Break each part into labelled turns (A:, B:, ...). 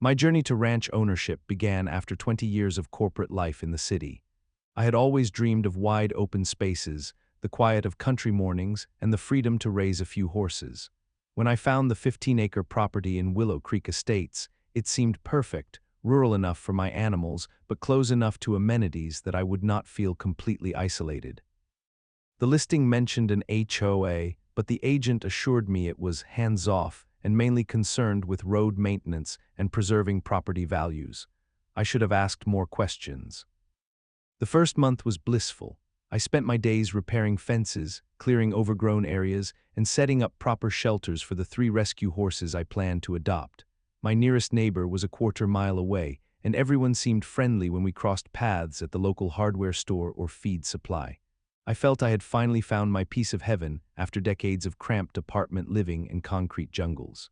A: My journey to ranch ownership began after 20 years of corporate life in the city. I had always dreamed of wide open spaces, the quiet of country mornings, and the freedom to raise a few horses. When I found the 15-acre property in Willow Creek Estates, it seemed perfect, rural enough for my animals, but close enough to amenities that I would not feel completely isolated. The listing mentioned an HOA, but the agent assured me it was hands-off and mainly concerned with road maintenance and preserving property values. I should have asked more questions. The first month was blissful. I spent my days repairing fences, clearing overgrown areas, and setting up proper shelters for the 3 rescue horses I planned to adopt. My nearest neighbor was a quarter-mile away, and everyone seemed friendly when we crossed paths at the local hardware store or feed supply. I felt I had finally found my piece of heaven after decades of cramped apartment living in concrete jungles.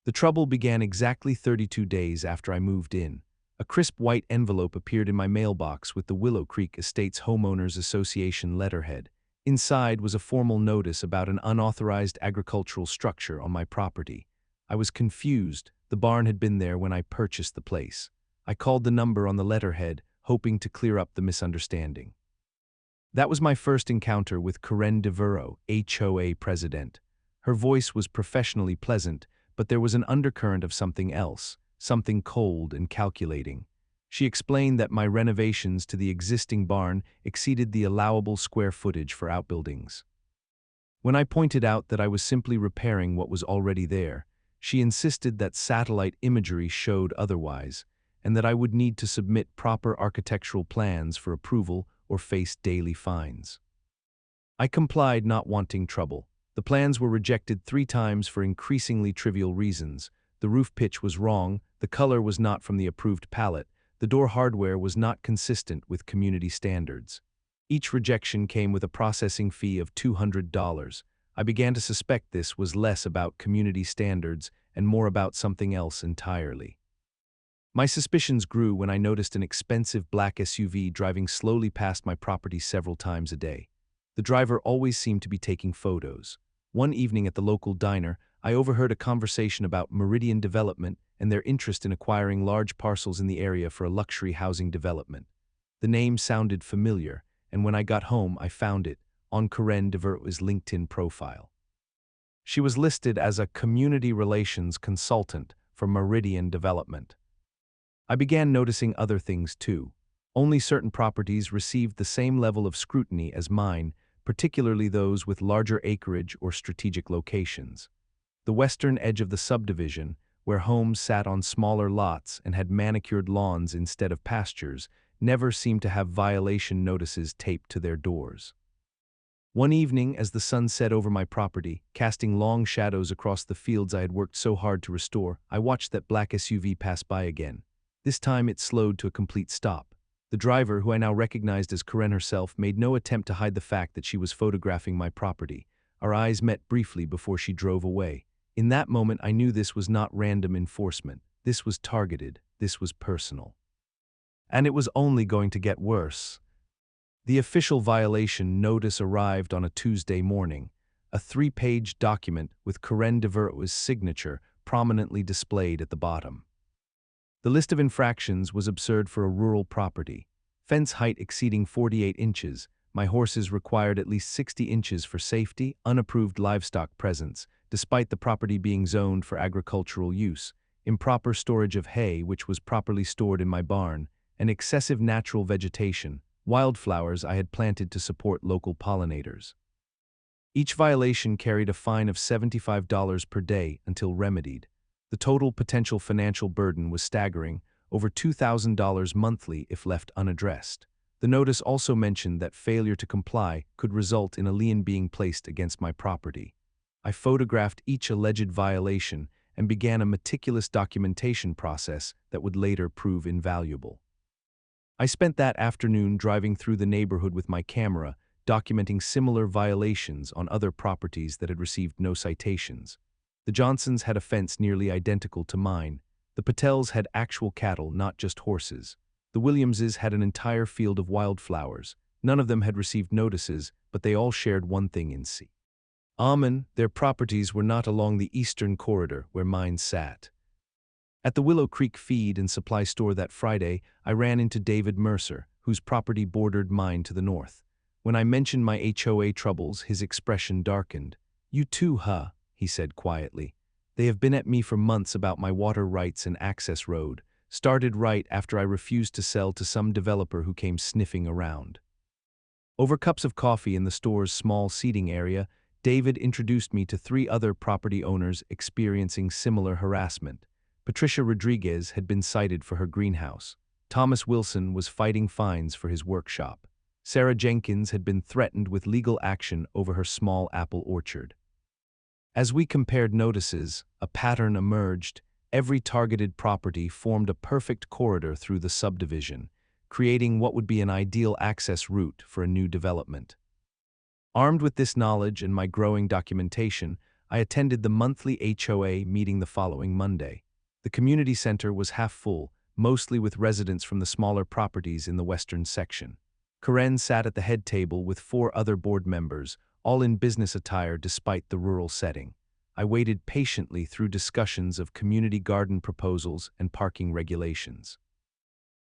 A: The trouble began exactly 32 days after I moved in. A crisp white envelope appeared in my mailbox with the Willow Creek Estates Homeowners Association letterhead. Inside was a formal notice about an unauthorized agricultural structure on my property. I was confused. The barn had been there when I purchased the place. I called the number on the letterhead, hoping to clear up the misunderstanding. That was my first encounter with Karen DeVero, HOA president. Her voice was professionally pleasant, but there was an undercurrent of something else, something cold and calculating. She explained that my renovations to the existing barn exceeded the allowable square footage for outbuildings. When I pointed out that I was simply repairing what was already there, she insisted that satellite imagery showed otherwise, and that I would need to submit proper architectural plans for approval or face daily fines. I complied, not wanting trouble. The plans were rejected 3 times for increasingly trivial reasons. The roof pitch was wrong, the color was not from the approved palette, the door hardware was not consistent with community standards. Each rejection came with a processing fee of $200. I began to suspect this was less about community standards and more about something else entirely. My suspicions grew when I noticed an expensive black SUV driving slowly past my property several times a day. The driver always seemed to be taking photos. One evening at the local diner, I overheard a conversation about Meridian Development and their interest in acquiring large parcels in the area for a luxury housing development. The name sounded familiar, and when I got home, I found it on Karen DeVero's LinkedIn profile. She was listed as a community relations consultant for Meridian Development. I began noticing other things too. Only certain properties received the same level of scrutiny as mine, particularly those with larger acreage or strategic locations. The western edge of the subdivision, where homes sat on smaller lots and had manicured lawns instead of pastures, never seemed to have violation notices taped to their doors. One evening, as the sun set over my property, casting long shadows across the fields I had worked so hard to restore, I watched that black SUV pass by again. This time it slowed to a complete stop. The driver, who I now recognized as Karen herself, made no attempt to hide the fact that she was photographing my property. Our eyes met briefly before she drove away. In that moment, I knew this was not random enforcement. This was targeted. This was personal. And it was only going to get worse. The official violation notice arrived on a Tuesday morning, a 3-page document with Karen DeVero's signature prominently displayed at the bottom. The list of infractions was absurd for a rural property. Fence height exceeding 48 inches, my horses required at least 60 inches for safety, unapproved livestock presence, despite the property being zoned for agricultural use, improper storage of hay which was properly stored in my barn, and excessive natural vegetation, wildflowers I had planted to support local pollinators. Each violation carried a fine of $75 per day until remedied. The total potential financial burden was staggering, over $2,000 monthly if left unaddressed. The notice also mentioned that failure to comply could result in a lien being placed against my property. I photographed each alleged violation and began a meticulous documentation process that would later prove invaluable. I spent that afternoon driving through the neighborhood with my camera, documenting similar violations on other properties that had received no citations. The Johnsons had a fence nearly identical to mine. The Patels had actual cattle, not just horses. The Williamses had an entire field of wildflowers. None of them had received notices, but they all shared one thing in common: their properties were not along the eastern corridor where mine sat. At the Willow Creek feed and supply store that Friday, I ran into David Mercer, whose property bordered mine to the north. When I mentioned my HOA troubles, his expression darkened. "You too, huh?" he said quietly. "They have been at me for months about my water rights and access road. Started right after I refused to sell to some developer who came sniffing around." Over cups of coffee in the store's small seating area, David introduced me to three other property owners experiencing similar harassment. Patricia Rodriguez had been cited for her greenhouse. Thomas Wilson was fighting fines for his workshop. Sarah Jenkins had been threatened with legal action over her small apple orchard. As we compared notices, a pattern emerged. Every targeted property formed a perfect corridor through the subdivision, creating what would be an ideal access route for a new development. Armed with this knowledge and my growing documentation, I attended the monthly HOA meeting the following Monday. The community center was half full, mostly with residents from the smaller properties in the western section. Karen sat at the head table with four other board members, all in business attire despite the rural setting. I waited patiently through discussions of community garden proposals and parking regulations.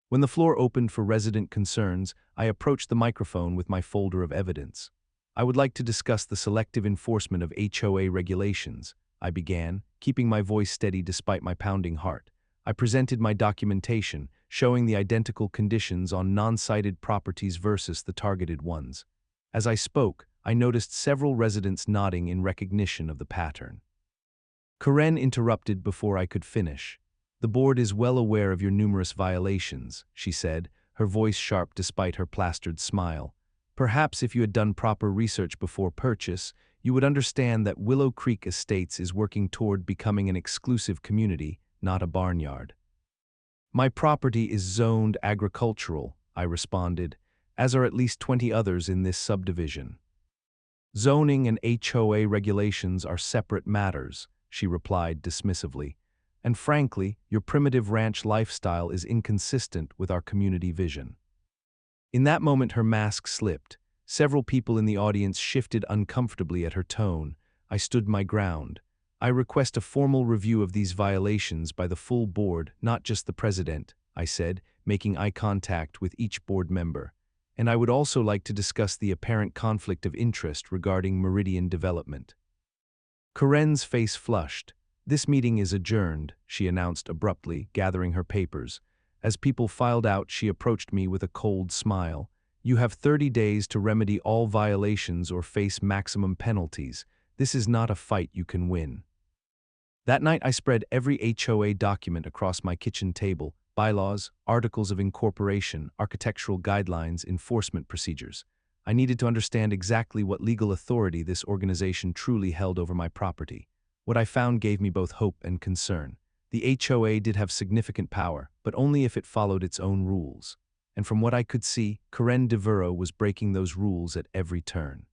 A: When the floor opened for resident concerns, I approached the microphone with my folder of evidence. "I would like to discuss the selective enforcement of HOA regulations," I began, keeping my voice steady despite my pounding heart. I presented my documentation, showing the identical conditions on non-cited properties versus the targeted ones. As I spoke, I noticed several residents nodding in recognition of the pattern. Karen interrupted before I could finish. "The board is well aware of your numerous violations," she said, her voice sharp despite her plastered smile. "Perhaps if you had done proper research before purchase, you would understand that Willow Creek Estates is working toward becoming an exclusive community, not a barnyard." "My property is zoned agricultural," I responded, "as are at least 20 others in this subdivision." "Zoning and HOA regulations are separate matters," she replied dismissively. "And frankly, your primitive ranch lifestyle is inconsistent with our community vision." In that moment her mask slipped. Several people in the audience shifted uncomfortably at her tone. I stood my ground. "I request a formal review of these violations by the full board, not just the president," I said, making eye contact with each board member. "And I would also like to discuss the apparent conflict of interest regarding Meridian development." Karen's face flushed. "This meeting is adjourned," she announced abruptly, gathering her papers. As people filed out, she approached me with a cold smile. "You have 30 days to remedy all violations or face maximum penalties. This is not a fight you can win." That night I spread every HOA document across my kitchen table: bylaws, articles of incorporation, architectural guidelines, enforcement procedures. I needed to understand exactly what legal authority this organization truly held over my property. What I found gave me both hope and concern. The HOA did have significant power, but only if it followed its own rules. And from what I could see, Karen DeVuro was breaking those rules at every turn.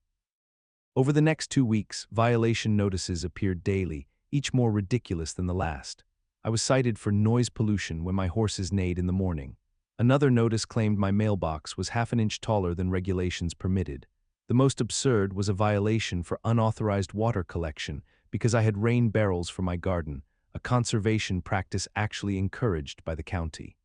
A: Over the next 2 weeks, violation notices appeared daily, each more ridiculous than the last. I was cited for noise pollution when my horses neighed in the morning. Another notice claimed my mailbox was half an inch taller than regulations permitted. The most absurd was a violation for unauthorized water collection because I had rain barrels for my garden, a conservation practice actually encouraged by the county.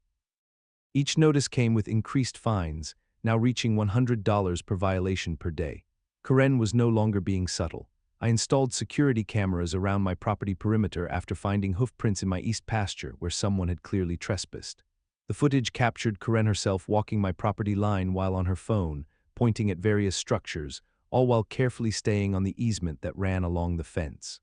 A: Each notice came with increased fines, now reaching $100 per violation per day. Karen was no longer being subtle. I installed security cameras around my property perimeter after finding hoofprints in my east pasture where someone had clearly trespassed. The footage captured Karen herself walking my property line while on her phone, pointing at various structures, all while carefully staying on the easement that ran along the fence.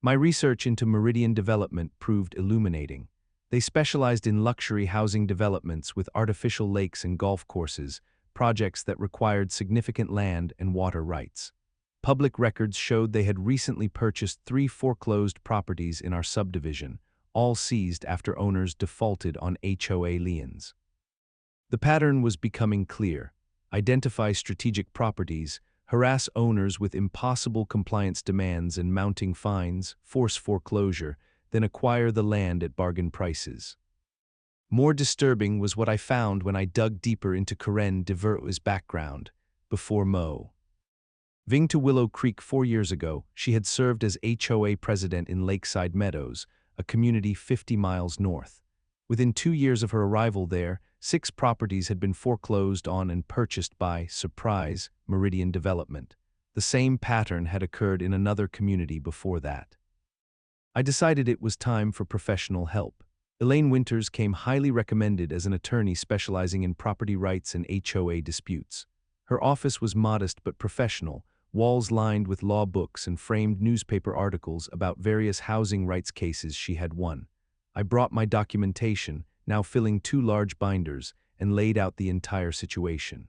A: My research into Meridian development proved illuminating. They specialized in luxury housing developments with artificial lakes and golf courses, projects that required significant land and water rights. Public records showed they had recently purchased 3 foreclosed properties in our subdivision, all seized after owners defaulted on HOA liens. The pattern was becoming clear: identify strategic properties, harass owners with impossible compliance demands and mounting fines, force foreclosure, then acquire the land at bargain prices. More disturbing was what I found when I dug deeper into Karen DeVuro's background. Before moving to Willow Creek 4 years ago, she had served as HOA president in Lakeside Meadows, a community 50 miles north. Within 2 years of her arrival there, 6 properties had been foreclosed on and purchased by, surprise, Meridian Development. The same pattern had occurred in another community before that. I decided it was time for professional help. Elaine Winters came highly recommended as an attorney specializing in property rights and HOA disputes. Her office was modest but professional, walls lined with law books and framed newspaper articles about various housing rights cases she had won. I brought my documentation, now filling 2 large binders, and laid out the entire situation.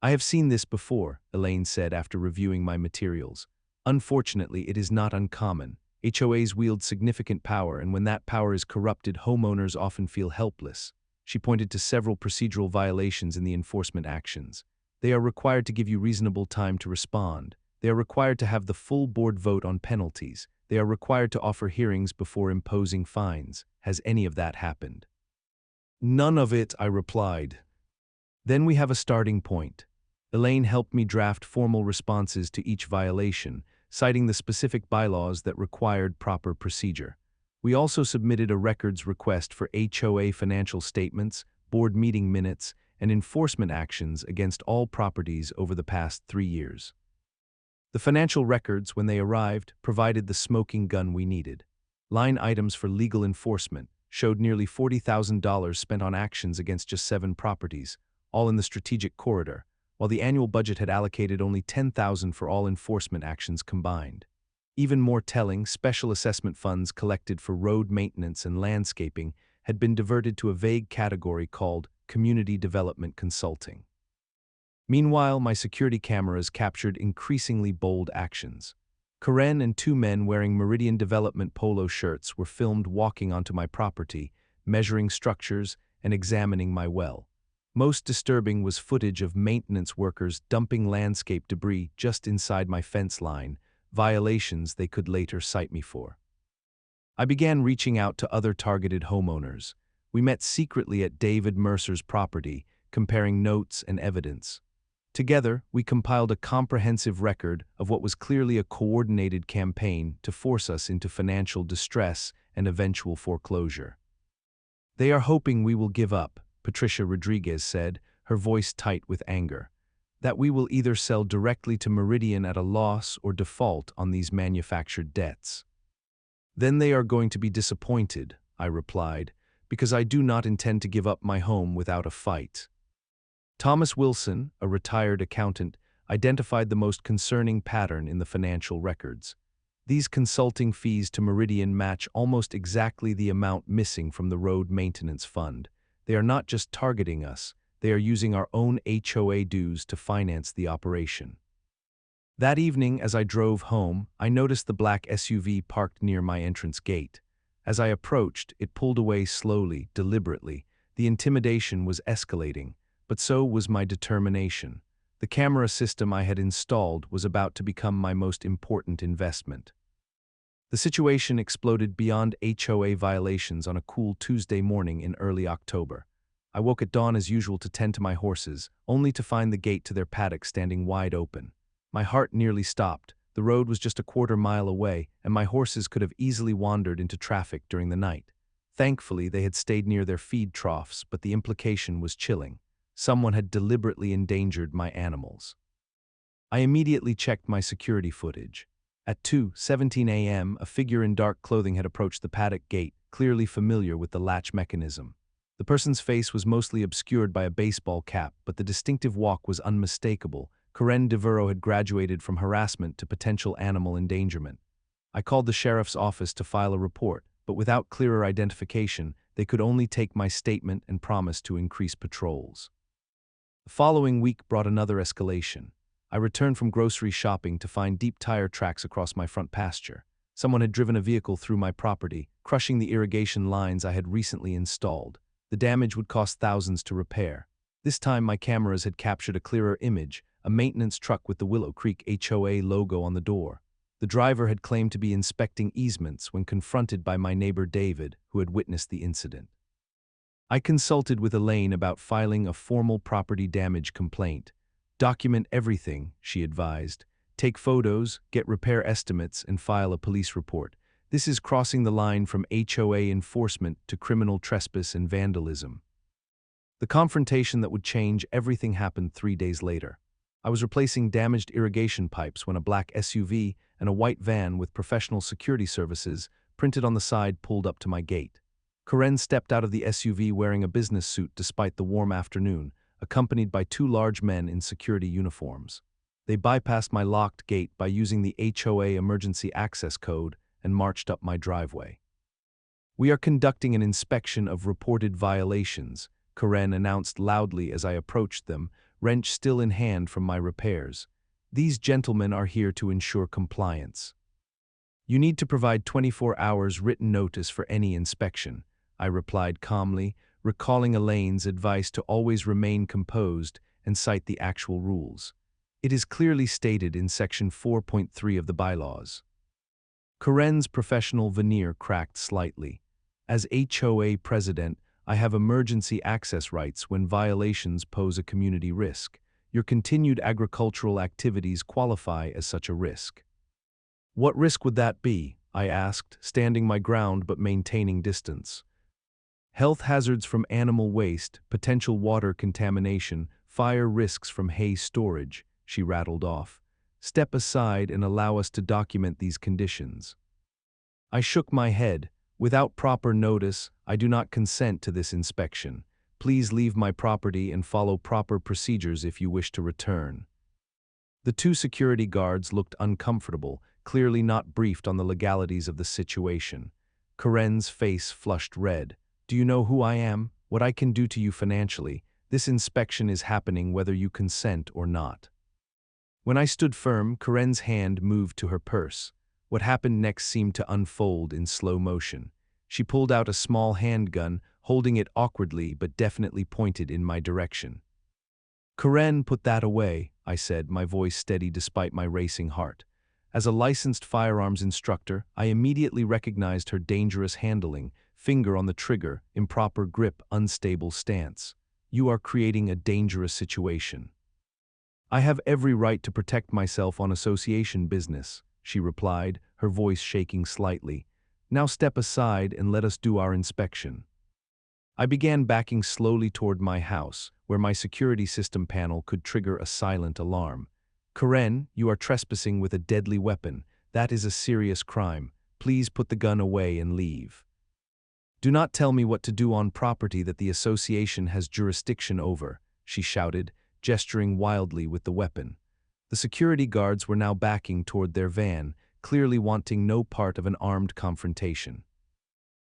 A: "I have seen this before," Elaine said after reviewing my materials. "Unfortunately, it is not uncommon. HOAs wield significant power, and when that power is corrupted, homeowners often feel helpless." She pointed to several procedural violations in the enforcement actions. "They are required to give you reasonable time to respond. They are required to have the full board vote on penalties. They are required to offer hearings before imposing fines. Has any of that happened?" "None of it," I replied. "Then we have a starting point." Elaine helped me draft formal responses to each violation, citing the specific bylaws that required proper procedure. We also submitted a records request for HOA financial statements, board meeting minutes, and enforcement actions against all properties over the past 3 years. The financial records, when they arrived, provided the smoking gun we needed. Line items for legal enforcement showed nearly $40,000 spent on actions against just 7 properties, all in the strategic corridor, while the annual budget had allocated only $10,000 for all enforcement actions combined. Even more telling, special assessment funds collected for road maintenance and landscaping had been diverted to a vague category called Community Development Consulting. Meanwhile, my security cameras captured increasingly bold actions. Karen and 2 men wearing Meridian Development polo shirts were filmed walking onto my property, measuring structures and examining my well. Most disturbing was footage of maintenance workers dumping landscape debris just inside my fence line, violations they could later cite me for. I began reaching out to other targeted homeowners. We met secretly at David Mercer's property, comparing notes and evidence. Together, we compiled a comprehensive record of what was clearly a coordinated campaign to force us into financial distress and eventual foreclosure. "They are hoping we will give up," Patricia Rodriguez said, her voice tight with anger. "That we will either sell directly to Meridian at a loss or default on these manufactured debts." "Then they are going to be disappointed," I replied, "because I do not intend to give up my home without a fight." Thomas Wilson, a retired accountant, identified the most concerning pattern in the financial records. These consulting fees to Meridian match almost exactly the amount missing from the road maintenance fund. They are not just targeting us, they are using our own HOA dues to finance the operation. That evening, as I drove home, I noticed the black SUV parked near my entrance gate. As I approached, it pulled away slowly, deliberately. The intimidation was escalating, but so was my determination. The camera system I had installed was about to become my most important investment. The situation exploded beyond HOA violations on a cool Tuesday morning in early October. I woke at dawn as usual to tend to my horses, only to find the gate to their paddock standing wide open. My heart nearly stopped. The road was just a quarter-mile away, and my horses could have easily wandered into traffic during the night. Thankfully, they had stayed near their feed troughs, but the implication was chilling. Someone had deliberately endangered my animals. I immediately checked my security footage. At 2:17 a.m., a figure in dark clothing had approached the paddock gate, clearly familiar with the latch mechanism. The person's face was mostly obscured by a baseball cap, but the distinctive walk was unmistakable. Karen DeVero had graduated from harassment to potential animal endangerment. I called the sheriff's office to file a report, but without clearer identification, they could only take my statement and promise to increase patrols. The following week brought another escalation. I returned from grocery shopping to find deep tire tracks across my front pasture. Someone had driven a vehicle through my property, crushing the irrigation lines I had recently installed. The damage would cost thousands to repair. This time my cameras had captured a clearer image, a maintenance truck with the Willow Creek HOA logo on the door. The driver had claimed to be inspecting easements when confronted by my neighbor David, who had witnessed the incident. I consulted with Elaine about filing a formal property damage complaint. "Document everything," she advised. "Take photos, get repair estimates, and file a police report. This is crossing the line from HOA enforcement to criminal trespass and vandalism. The confrontation that would change everything happened 3 days later. I was replacing damaged irrigation pipes when a black SUV and a white van with professional security services printed on the side pulled up to my gate. Karen stepped out of the SUV wearing a business suit despite the warm afternoon, accompanied by 2 large men in security uniforms. They bypassed my locked gate by using the HOA emergency access code and marched up my driveway. "We are conducting an inspection of reported violations," Karen announced loudly as I approached them, wrench still in hand from my repairs. "These gentlemen are here to ensure compliance. You need to provide 24 hours written notice for any inspection," I replied calmly, recalling Elaine's advice to always remain composed and cite the actual rules. It is clearly stated in Section 4.3 of the bylaws. Karen's professional veneer cracked slightly. "As HOA president, I have emergency access rights when violations pose a community risk. Your continued agricultural activities qualify as such a risk." "What risk would that be?" I asked, standing my ground but maintaining distance. "Health hazards from animal waste, potential water contamination, fire risks from hay storage," she rattled off. "Step aside and allow us to document these conditions." I shook my head. "Without proper notice, I do not consent to this inspection. Please leave my property and follow proper procedures if you wish to return." The 2 security guards looked uncomfortable, clearly not briefed on the legalities of the situation. Karen's face flushed red. "Do you know who I am? What I can do to you financially? This inspection is happening whether you consent or not." When I stood firm, Karen's hand moved to her purse. What happened next seemed to unfold in slow motion. She pulled out a small handgun, holding it awkwardly but definitely pointed in my direction. "Karen, put that away," I said, my voice steady despite my racing heart. As a licensed firearms instructor, I immediately recognized her dangerous handling, finger on the trigger, improper grip, unstable stance. "You are creating a dangerous situation." "I have every right to protect myself on association business," she replied, her voice shaking slightly. "Now step aside and let us do our inspection." I began backing slowly toward my house, where my security system panel could trigger a silent alarm. "Karen, you are trespassing with a deadly weapon. That is a serious crime. Please put the gun away and leave. Do not tell me what to do on property that the association has jurisdiction over," she shouted, gesturing wildly with the weapon. The security guards were now backing toward their van, clearly wanting no part of an armed confrontation.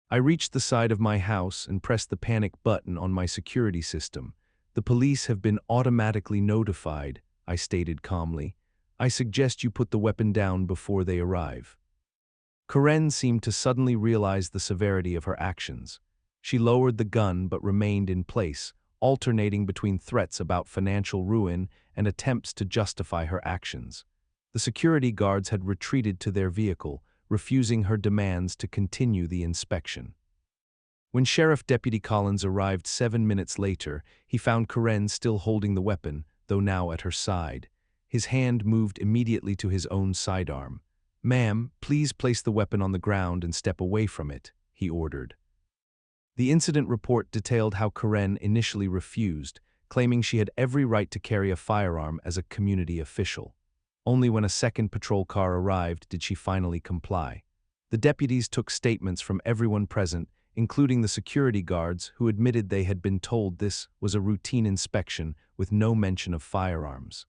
A: I reached the side of my house and pressed the panic button on my security system. "The police have been automatically notified," I stated calmly. "I suggest you put the weapon down before they arrive." Karen seemed to suddenly realize the severity of her actions. She lowered the gun but remained in place, alternating between threats about financial ruin and attempts to justify her actions. The security guards had retreated to their vehicle, refusing her demands to continue the inspection. When Sheriff Deputy Collins arrived 7 minutes later, he found Karen still holding the weapon, though now at her side. His hand moved immediately to his own sidearm. "Ma'am, please place the weapon on the ground and step away from it," he ordered. The incident report detailed how Karen initially refused, claiming she had every right to carry a firearm as a community official. Only when a second patrol car arrived did she finally comply. The deputies took statements from everyone present, including the security guards, who admitted they had been told this was a routine inspection with no mention of firearms.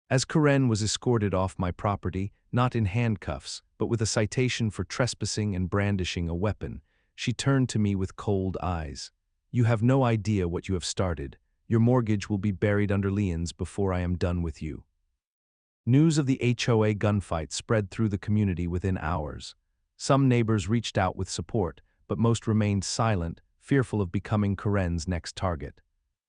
A: As Karen was escorted off my property, not in handcuffs, but with a citation for trespassing and brandishing a weapon, she turned to me with cold eyes. "You have no idea what you have started. Your mortgage will be buried under liens before I am done with you." News of the HOA gunfight spread through the community within hours. Some neighbors reached out with support, but most remained silent, fearful of becoming Karen's next target.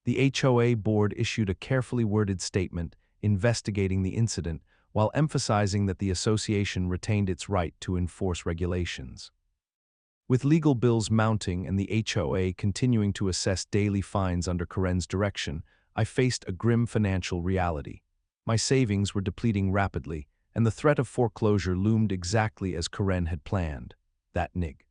A: The HOA board issued a carefully worded statement investigating the incident, while emphasizing that the association retained its right to enforce regulations. With legal bills mounting and the HOA continuing to assess daily fines under Karen's direction, I faced a grim financial reality. My savings were depleting rapidly, and the threat of foreclosure loomed exactly as Karen had planned. That nig.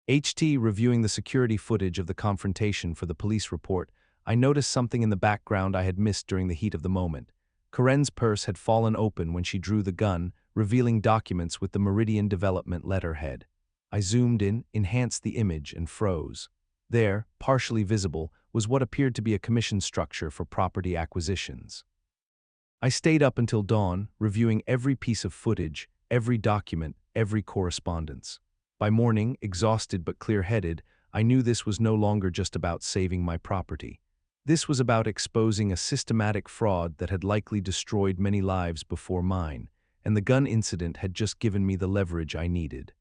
A: Reviewing the security footage of the confrontation for the police report, I noticed something in the background I had missed during the heat of the moment. Karen's purse had fallen open when she drew the gun, revealing documents with the Meridian Development letterhead. I zoomed in, enhanced the image, and froze. There, partially visible, was what appeared to be a commission structure for property acquisitions. I stayed up until dawn, reviewing every piece of footage, every document, every correspondence. By morning, exhausted but clear-headed, I knew this was no longer just about saving my property. This was about exposing a systematic fraud that had likely destroyed many lives before mine, and the gun incident had just given me the leverage I needed.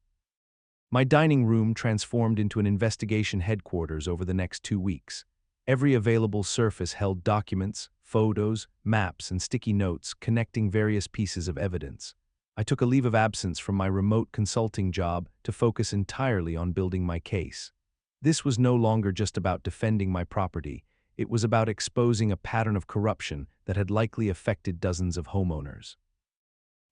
A: My dining room transformed into an investigation headquarters over the next 2 weeks. Every available surface held documents, photos, maps, and sticky notes connecting various pieces of evidence. I took a leave of absence from my remote consulting job to focus entirely on building my case. This was no longer just about defending my property, it was about exposing a pattern of corruption that had likely affected dozens of homeowners.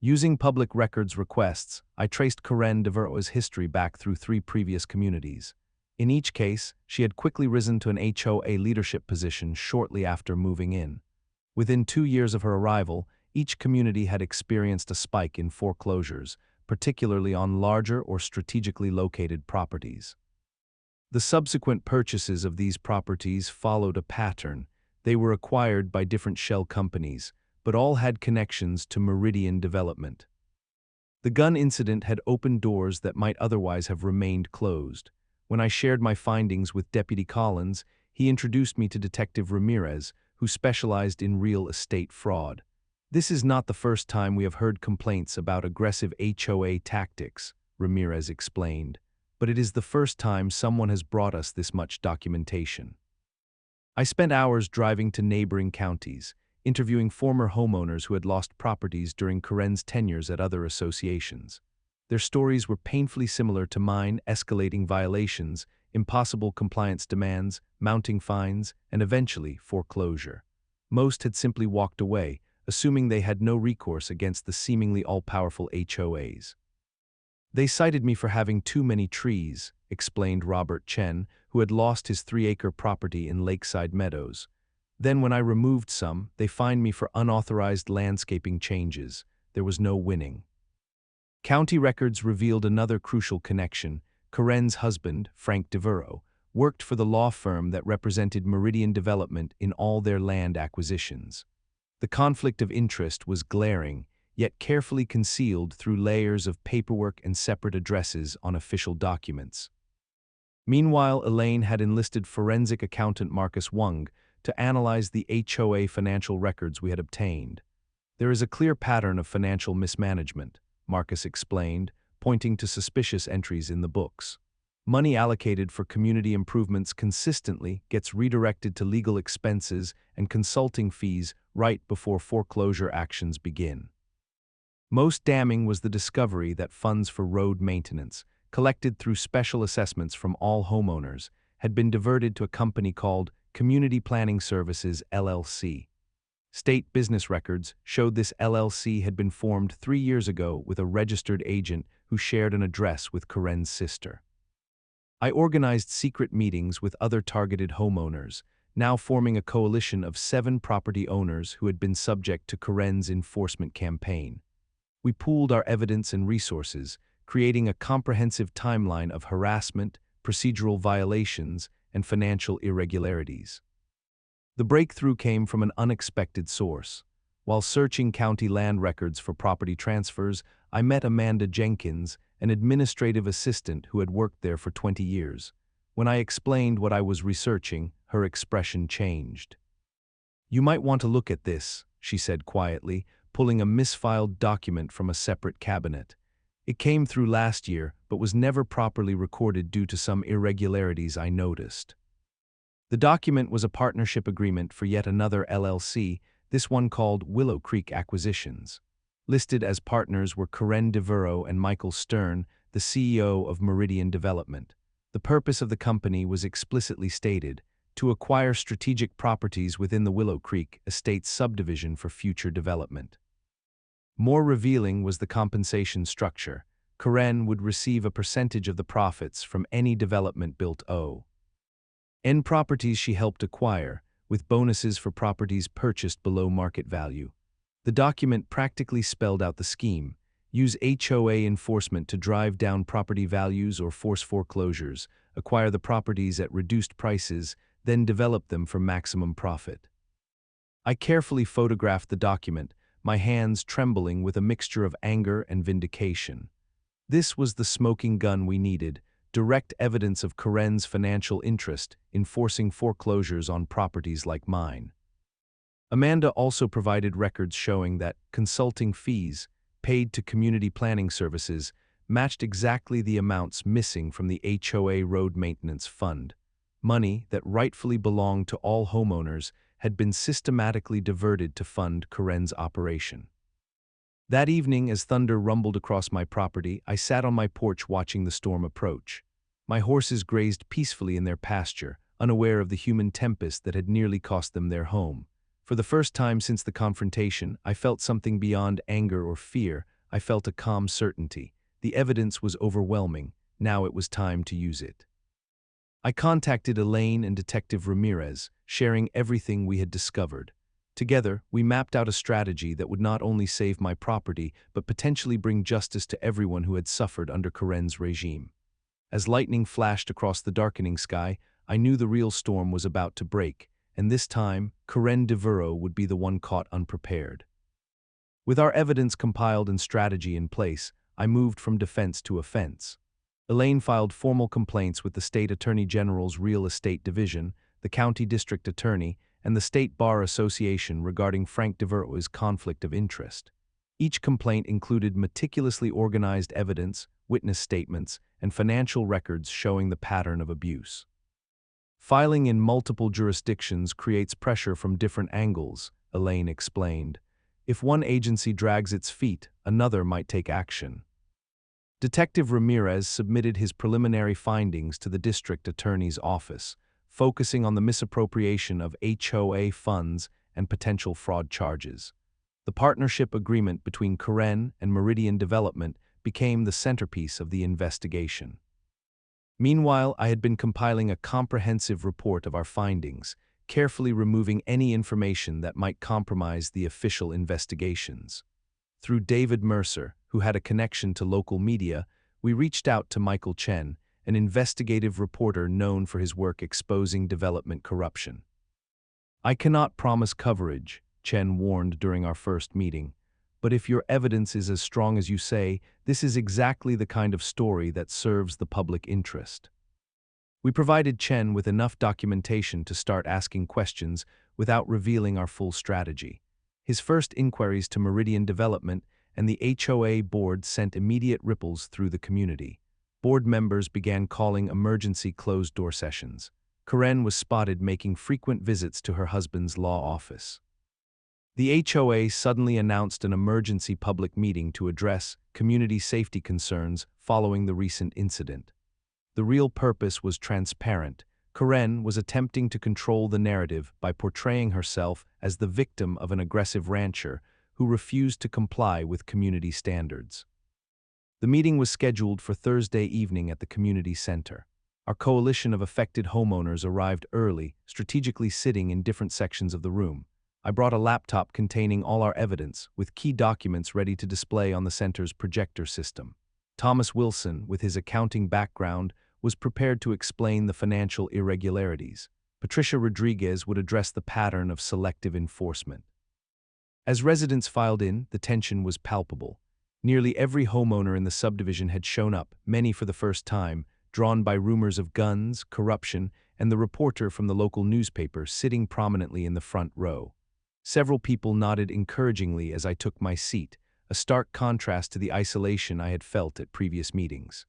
A: Using public records requests, I traced Karen Devereaux's history back through 3 previous communities. In each case, she had quickly risen to an HOA leadership position shortly after moving in. Within 2 years of her arrival, each community had experienced a spike in foreclosures, particularly on larger or strategically located properties. The subsequent purchases of these properties followed a pattern. They were acquired by different shell companies, but all had connections to Meridian Development. The gun incident had opened doors that might otherwise have remained closed. When I shared my findings with Deputy Collins, he introduced me to Detective Ramirez, who specialized in real estate fraud. "This is not the first time we have heard complaints about aggressive HOA tactics," Ramirez explained, "but it is the first time someone has brought us this much documentation." I spent hours driving to neighboring counties, interviewing former homeowners who had lost properties during Karen's tenures at other associations. Their stories were painfully similar to mine: escalating violations, impossible compliance demands, mounting fines, and eventually foreclosure. Most had simply walked away, assuming they had no recourse against the seemingly all-powerful HOAs. "They cited me for having too many trees," explained Robert Chen, who had lost his 3-acre property in Lakeside Meadows. "Then when I removed some, they fined me for unauthorized landscaping changes. There was no winning." County records revealed another crucial connection. Karen's husband, Frank Devereaux, worked for the law firm that represented Meridian Development in all their land acquisitions. The conflict of interest was glaring, yet carefully concealed through layers of paperwork and separate addresses on official documents. Meanwhile, Elaine had enlisted forensic accountant Marcus Wung to analyze the HOA financial records we had obtained. "There is a clear pattern of financial mismanagement," Marcus explained, pointing to suspicious entries in the books. "Money allocated for community improvements consistently gets redirected to legal expenses and consulting fees right before foreclosure actions begin." Most damning was the discovery that funds for road maintenance, collected through special assessments from all homeowners, had been diverted to a company called Community Planning Services, LLC. State business records showed this LLC had been formed 3 years ago with a registered agent who shared an address with Karen's sister. I organized secret meetings with other targeted homeowners, now forming a coalition of 7 property owners who had been subject to Karen's enforcement campaign. We pooled our evidence and resources, creating a comprehensive timeline of harassment, procedural violations, and financial irregularities. The breakthrough came from an unexpected source. While searching county land records for property transfers, I met Amanda Jenkins, an administrative assistant who had worked there for 20 years. When I explained what I was researching, her expression changed. "You might want to look at this," she said quietly, pulling a misfiled document from a separate cabinet. "It came through last year, but was never properly recorded due to some irregularities I noticed." The document was a partnership agreement for yet another LLC, this one called Willow Creek Acquisitions. Listed as partners were Karen Devereaux and Michael Stern, the CEO of Meridian Development. The purpose of the company was explicitly stated: to acquire strategic properties within the Willow Creek Estates subdivision for future development. More revealing was the compensation structure. Karen would receive a percentage of the profits from any development built in properties she helped acquire, with bonuses for properties purchased below market value. The document practically spelled out the scheme: use HOA enforcement to drive down property values or force foreclosures, acquire the properties at reduced prices, then develop them for maximum profit. I carefully photographed the document, my hands trembling with a mixture of anger and vindication. This was the smoking gun we needed: direct evidence of Karen's financial interest in forcing foreclosures on properties like mine. Amanda also provided records showing that consulting fees paid to community planning services matched exactly the amounts missing from the HOA Road Maintenance Fund. Money that rightfully belonged to all homeowners had been systematically diverted to fund Karen's operation. That evening, as thunder rumbled across my property, I sat on my porch watching the storm approach. My horses grazed peacefully in their pasture, unaware of the human tempest that had nearly cost them their home. For the first time since the confrontation, I felt something beyond anger or fear. I felt a calm certainty. The evidence was overwhelming. Now it was time to use it. I contacted Elaine and Detective Ramirez, sharing everything we had discovered. Together, we mapped out a strategy that would not only save my property, but potentially bring justice to everyone who had suffered under Karen's regime. As lightning flashed across the darkening sky, I knew the real storm was about to break, and this time, Karen DeVuro would be the one caught unprepared. With our evidence compiled and strategy in place, I moved from defense to offense. Elaine filed formal complaints with the State Attorney General's Real Estate Division, the County District Attorney, and the State Bar Association regarding Frank DeVuro's conflict of interest. Each complaint included meticulously organized evidence, witness statements, and financial records showing the pattern of abuse. Filing in multiple jurisdictions creates pressure from different angles, Elaine explained. If one agency drags its feet, another might take action. Detective Ramirez submitted his preliminary findings to the district attorney's office, focusing on the misappropriation of HOA funds and potential fraud charges. The partnership agreement between Karen and Meridian Development became the centerpiece of the investigation. Meanwhile, I had been compiling a comprehensive report of our findings, carefully removing any information that might compromise the official investigations. Through David Mercer, who had a connection to local media, we reached out to Michael Chen, an investigative reporter known for his work exposing development corruption. "I cannot promise coverage," Chen warned during our first meeting, "but if your evidence is as strong as you say, this is exactly the kind of story that serves the public interest." We provided Chen with enough documentation to start asking questions without revealing our full strategy. His first inquiries to Meridian Development and the HOA board sent immediate ripples through the community. Board members began calling emergency closed-door sessions. Karen was spotted making frequent visits to her husband's law office. The HOA suddenly announced an emergency public meeting to address community safety concerns following the recent incident. The real purpose was transparent. Karen was attempting to control the narrative by portraying herself as the victim of an aggressive rancher who refused to comply with community standards. The meeting was scheduled for Thursday evening at the community center. Our coalition of affected homeowners arrived early, strategically sitting in different sections of the room. I brought a laptop containing all our evidence, with key documents ready to display on the center's projector system. Thomas Wilson, with his accounting background, was prepared to explain the financial irregularities. Patricia Rodriguez would address the pattern of selective enforcement. As residents filed in, the tension was palpable. Nearly every homeowner in the subdivision had shown up, many for the first time, drawn by rumors of guns, corruption, and the reporter from the local newspaper sitting prominently in the front row. Several people nodded encouragingly as I took my seat, a stark contrast to the isolation I had felt at previous meetings.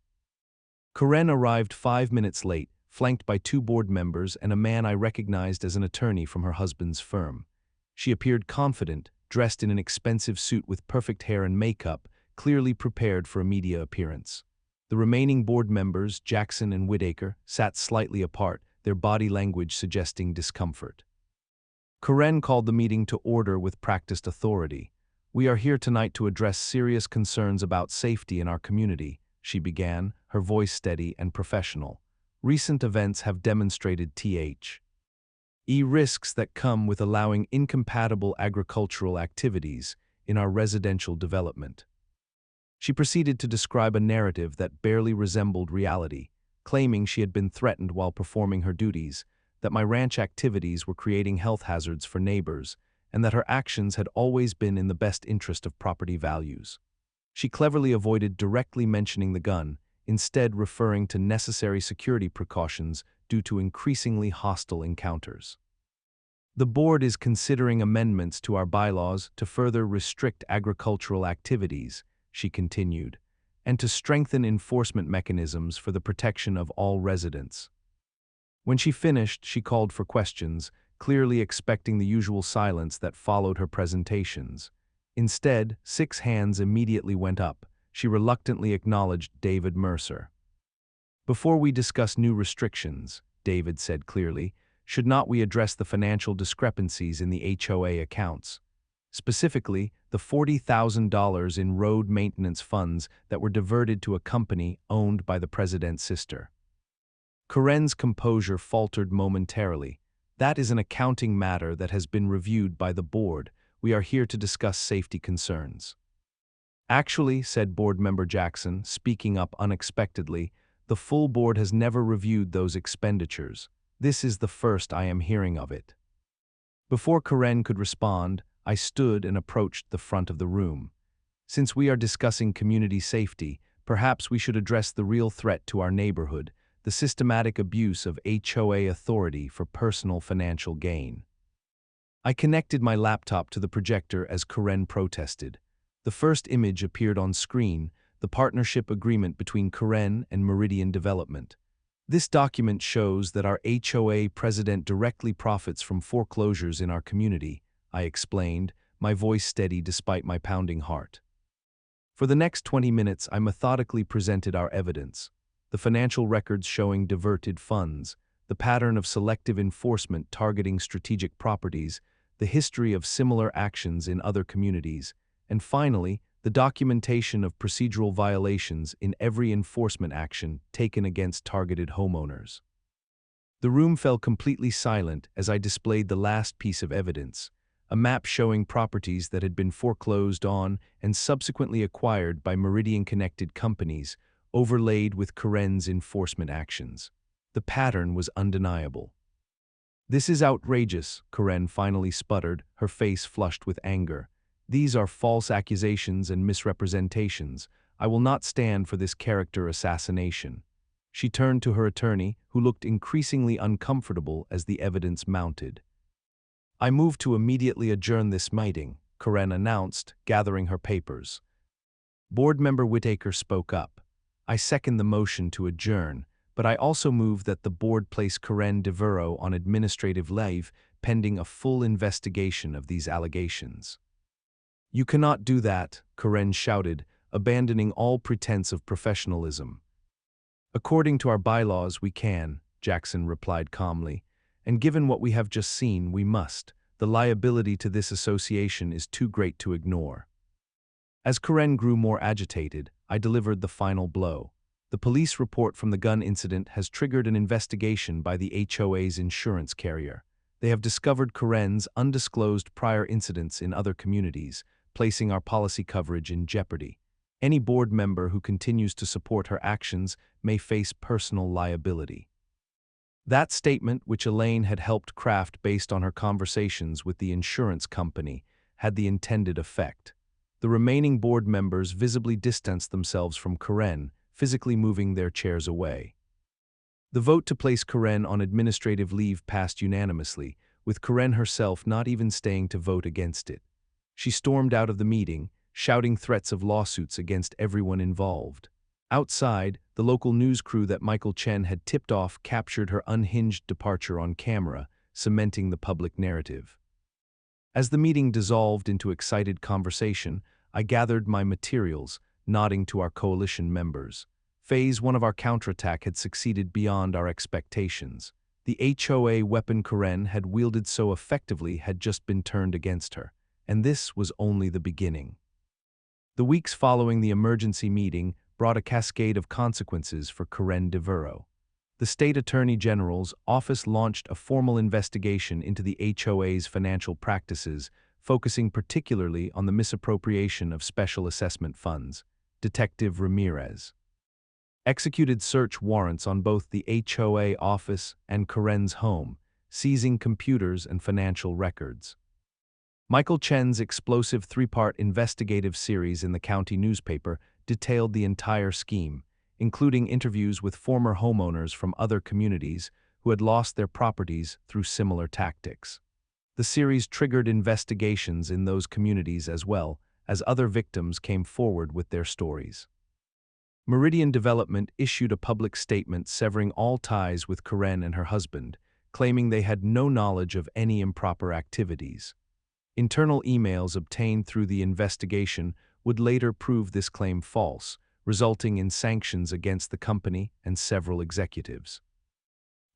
A: Karen arrived 5 minutes late, flanked by 2 board members and a man I recognized as an attorney from her husband's firm. She appeared confident, dressed in an expensive suit with perfect hair and makeup, clearly prepared for a media appearance. The remaining board members, Jackson and Whitaker, sat slightly apart, their body language suggesting discomfort. Karen called the meeting to order with practiced authority. "We are here tonight to address serious concerns about safety in our community," she began, her voice steady and professional. "Recent events have demonstrated risks that come with allowing incompatible agricultural activities in our residential development." She proceeded to describe a narrative that barely resembled reality, claiming she had been threatened while performing her duties, that my ranch activities were creating health hazards for neighbors, and that her actions had always been in the best interest of property values. She cleverly avoided directly mentioning the gun, instead referring to necessary security precautions due to increasingly hostile encounters. "The board is considering amendments to our bylaws to further restrict agricultural activities," she continued, "and to strengthen enforcement mechanisms for the protection of all residents." When she finished, she called for questions, clearly expecting the usual silence that followed her presentations. Instead, 6 hands immediately went up. She reluctantly acknowledged David Mercer. "Before we discuss new restrictions," David said clearly, "should not we address the financial discrepancies in the HOA accounts? Specifically, the $40,000 in road maintenance funds that were diverted to a company owned by the president's sister." Karen's composure faltered momentarily. "That is an accounting matter that has been reviewed by the board. We are here to discuss safety concerns." "Actually," said Board Member Jackson, speaking up unexpectedly, "the full board has never reviewed those expenditures. This is the first I am hearing of it." Before Karen could respond, I stood and approached the front of the room. "Since we are discussing community safety, perhaps we should address the real threat to our neighborhood, the systematic abuse of HOA authority for personal financial gain." I connected my laptop to the projector as Karen protested. The first image appeared on screen, the partnership agreement between Karen and Meridian Development. "This document shows that our HOA president directly profits from foreclosures in our community," I explained, my voice steady despite my pounding heart. For the next 20 minutes, I methodically presented our evidence: the financial records showing diverted funds, the pattern of selective enforcement targeting strategic properties, the history of similar actions in other communities, and finally, the documentation of procedural violations in every enforcement action taken against targeted homeowners. The room fell completely silent as I displayed the last piece of evidence: a map showing properties that had been foreclosed on and subsequently acquired by Meridian-connected companies, overlaid with Karen's enforcement actions. The pattern was undeniable. "This is outrageous," Karen finally sputtered, her face flushed with anger. "These are false accusations and misrepresentations. I will not stand for this character assassination." She turned to her attorney, who looked increasingly uncomfortable as the evidence mounted. "I move to immediately adjourn this meeting," Karen announced, gathering her papers. Board Member Whitaker spoke up. "I second the motion to adjourn, but I also move that the board place Karen DeVero on administrative leave pending a full investigation of these allegations." "You cannot do that," Karen shouted, abandoning all pretense of professionalism. "According to our bylaws, we can," Jackson replied calmly, "and given what we have just seen, we must. The liability to this association is too great to ignore." As Karen grew more agitated, I delivered the final blow. "The police report from the gun incident has triggered an investigation by the HOA's insurance carrier. They have discovered Karen's undisclosed prior incidents in other communities, placing our policy coverage in jeopardy. Any board member who continues to support her actions may face personal liability." That statement, which Elaine had helped craft based on her conversations with the insurance company, had the intended effect. The remaining board members visibly distanced themselves from Karen, physically moving their chairs away. The vote to place Karen on administrative leave passed unanimously, with Karen herself not even staying to vote against it. She stormed out of the meeting, shouting threats of lawsuits against everyone involved. Outside, the local news crew that Michael Chen had tipped off captured her unhinged departure on camera, cementing the public narrative. As the meeting dissolved into excited conversation, I gathered my materials, nodding to our coalition members. Phase 1 of our counterattack had succeeded beyond our expectations. The HOA weapon Karen had wielded so effectively had just been turned against her. and this was only the beginning. The weeks following the emergency meeting brought a cascade of consequences for Karen Devereaux. The State Attorney General's office launched a formal investigation into the HOA's financial practices, focusing particularly on the misappropriation of special assessment funds. Detective Ramirez executed search warrants on both the HOA office and Karen's home, seizing computers and financial records. Michael Chen's explosive three-part investigative series in the county newspaper detailed the entire scheme, including interviews with former homeowners from other communities who had lost their properties through similar tactics. The series triggered investigations in those communities as well, as other victims came forward with their stories. Meridian Development issued a public statement severing all ties with Karen and her husband, claiming they had no knowledge of any improper activities. Internal emails obtained through the investigation would later prove this claim false, resulting in sanctions against the company and several executives.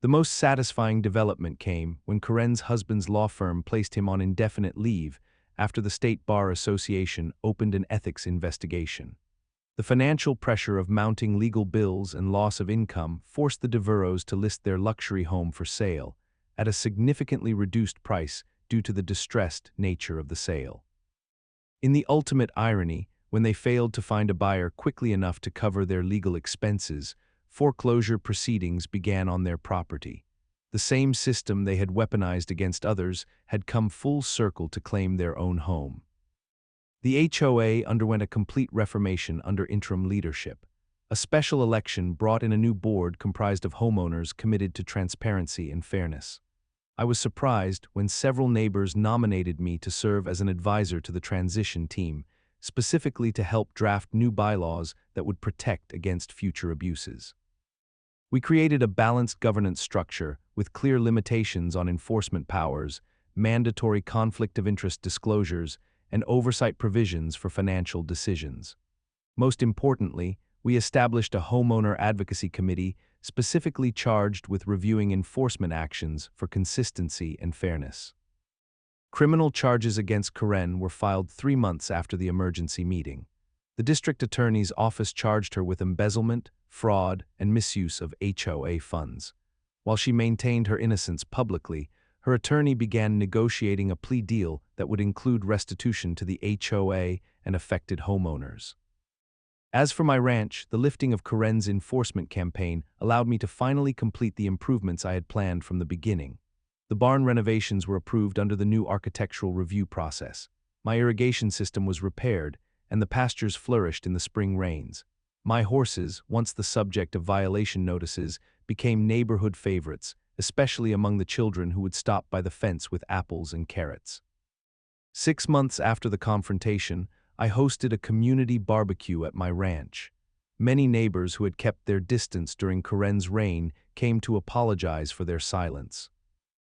A: The most satisfying development came when Karen's husband's law firm placed him on indefinite leave after the State Bar Association opened an ethics investigation. The financial pressure of mounting legal bills and loss of income forced the Devereaux to list their luxury home for sale at a significantly reduced price due to the distressed nature of the sale. In the ultimate irony, when they failed to find a buyer quickly enough to cover their legal expenses, foreclosure proceedings began on their property. The same system they had weaponized against others had come full circle to claim their own home. The HOA underwent a complete reformation under interim leadership. A special election brought in a new board comprised of homeowners committed to transparency and fairness. I was surprised when several neighbors nominated me to serve as an advisor to the transition team, specifically to help draft new bylaws that would protect against future abuses. We created a balanced governance structure with clear limitations on enforcement powers, mandatory conflict of interest disclosures, and oversight provisions for financial decisions. Most importantly, we established a homeowner advocacy committee specifically charged with reviewing enforcement actions for consistency and fairness. Criminal charges against Karen were filed 3 months after the emergency meeting. The district attorney's office charged her with embezzlement, fraud, and misuse of HOA funds. While she maintained her innocence publicly, her attorney began negotiating a plea deal that would include restitution to the HOA and affected homeowners. As for my ranch, the lifting of Karen's enforcement campaign allowed me to finally complete the improvements I had planned from the beginning. The barn renovations were approved under the new architectural review process. My irrigation system was repaired, and the pastures flourished in the spring rains. My horses, once the subject of violation notices, became neighborhood favorites, especially among the children who would stop by the fence with apples and carrots. 6 months after the confrontation, I hosted a community barbecue at my ranch. Many neighbors who had kept their distance during Karen's reign came to apologize for their silence.